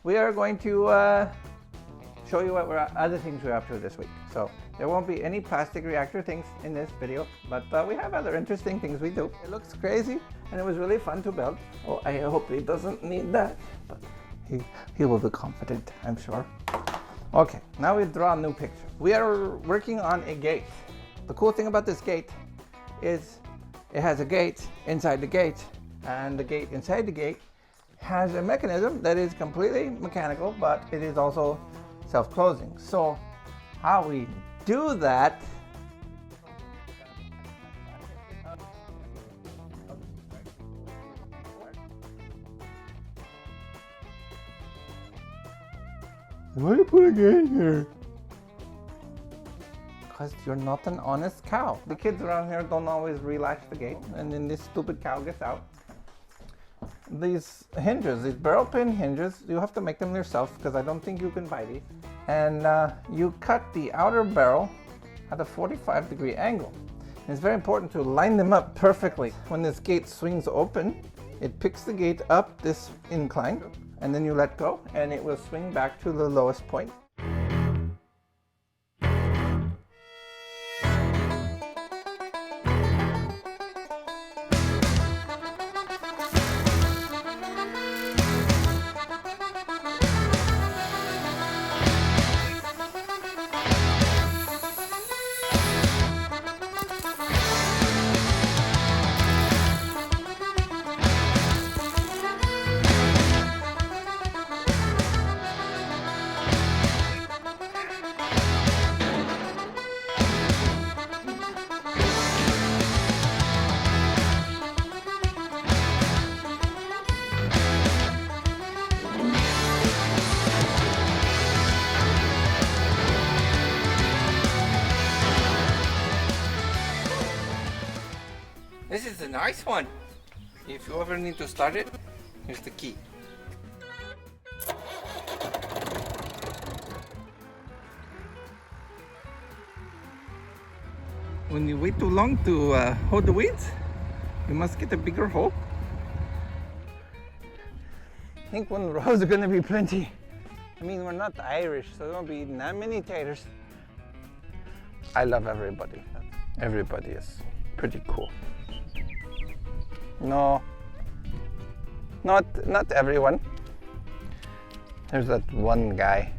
we are going to show you what other things we're up to this week. So there won't be any plastic reactor things in this video, but we have other interesting things we do. It looks crazy and it was really fun to build. Oh, I hope he doesn't need that, but he will be confident, I'm sure. Okay, now we draw a new picture. We are working on a gate. The cool thing about this gate is it has a gate inside the gate, and the gate inside the gate has a mechanism that is completely mechanical, but it is also self-closing. So how we do that why do you put a gate here? Because you're not an honest cow. The kids around here don't always relatch the gate, and then this stupid cow gets out. These hinges, these barrel pin hinges, you have to make them yourself because I don't think you can buy these. And you cut the outer barrel at a 45-degree angle. And it's very important to line them up perfectly. When this gate swings open, it picks the gate up this incline, and then you let go and it will swing back to the lowest point. This is a nice one. If you ever need to start it, here's the key. When you wait too long to hold the weeds, you must get a bigger hole. I think 1 row is going to be plenty. I mean, we're not Irish, so there won't be that many taters. I love everybody. Everybody is pretty cool. No, not everyone. There's that one guy.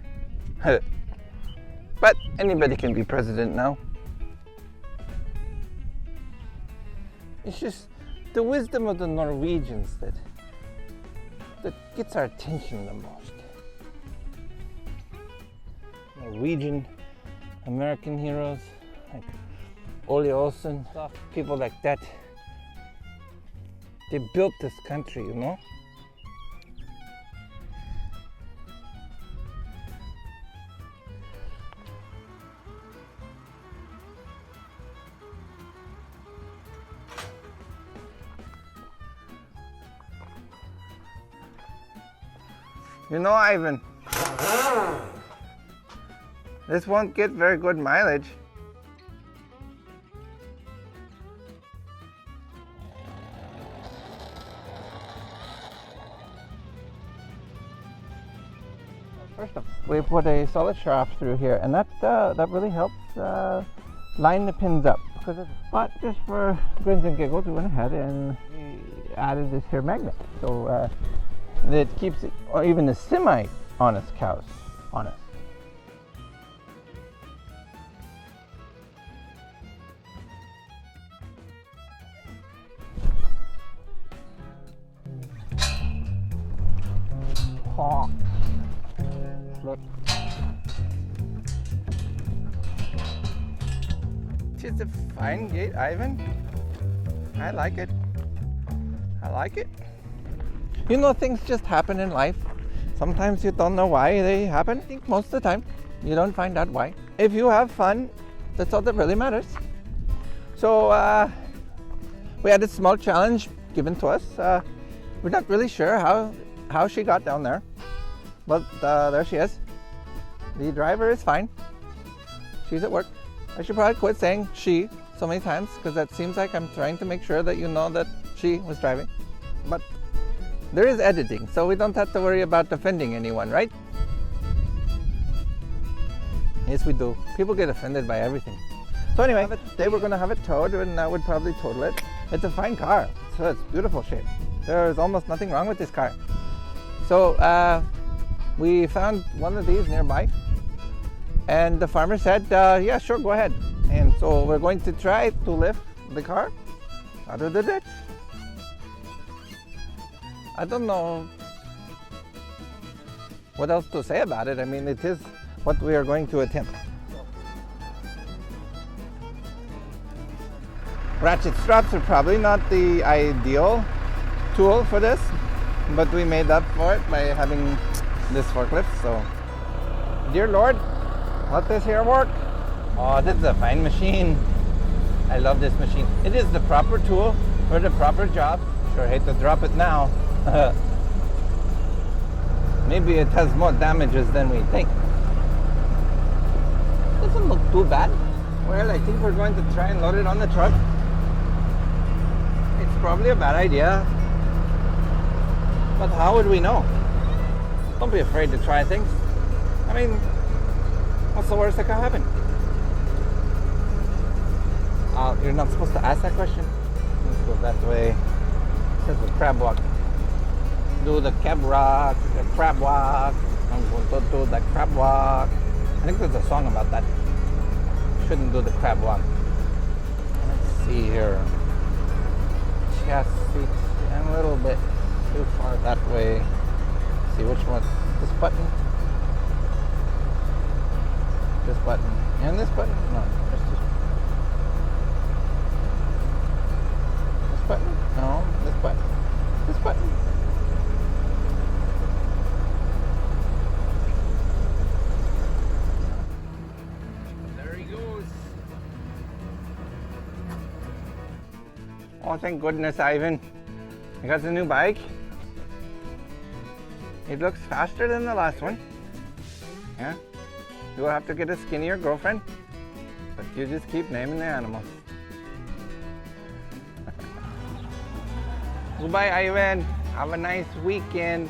But anybody can be president now. It's just the wisdom of the Norwegians that gets our attention the most. Norwegian, American heroes like Ole Olsen, people like that. They built this country, you know? You know, Ivan, this won't get very good mileage. First off, we put a solid shaft through here, and that really helps line the pins up. But just for grins and giggles, we went ahead and we added this here magnet, so that keeps it, or even the semi-honest cows honest. Oh. Look. It's a fine gate, Ivan. I like it. I like it. You know, things just happen in life. Sometimes you don't know why they happen. I think most of the time you don't find out why. If you have fun, that's all that really matters. So we had a small challenge given to us. We're not really sure how she got down there, but there she is. The driver is fine. She's at work. I should probably quit saying she so many times, because that seems like I'm trying to make sure that you know that she was driving. But there is editing, so we don't have to worry about offending anyone, right? Yes, we do. People get offended by everything. So anyway, today we're going to have it towed, and that would probably total it. It's a fine car, so it's beautiful shape. There's almost nothing wrong with this car. So we found one of these nearby, and the farmer said, yeah, sure, go ahead. And so we're going to try to lift the car out of the ditch. I don't know what else to say about it. I mean, it is what we are going to attempt. Ratchet straps are probably not the ideal tool for this, but we made up for it by having this forklift. So, dear Lord, let this here work. Oh, this is a fine machine. I love this machine. It is the proper tool for the proper job. Sure hate to drop it now. Maybe it has more damages than we think. Doesn't look too bad. Well, I think we're going to try and load it on the truck. It's probably a bad idea, but how would we know? Don't be afraid to try things. I mean, what's the worst that can happen? You're not supposed to ask that question. Let's go that way. It says the crab walk. Do the crab walk, the crab walk. I'm going to do the crab walk. I think there's a song about that. Shouldn't do the crab walk. Let's see here. Chassis and a little bit too far that way. Let's see which one. This button. This button. And this button? No. This button? No. This button. This button. Oh, thank goodness, Ivan. I got a new bike. It looks faster than the last one. Yeah. You will have to get a skinnier girlfriend, but you just keep naming the animals. Goodbye, Ivan. Have a nice weekend.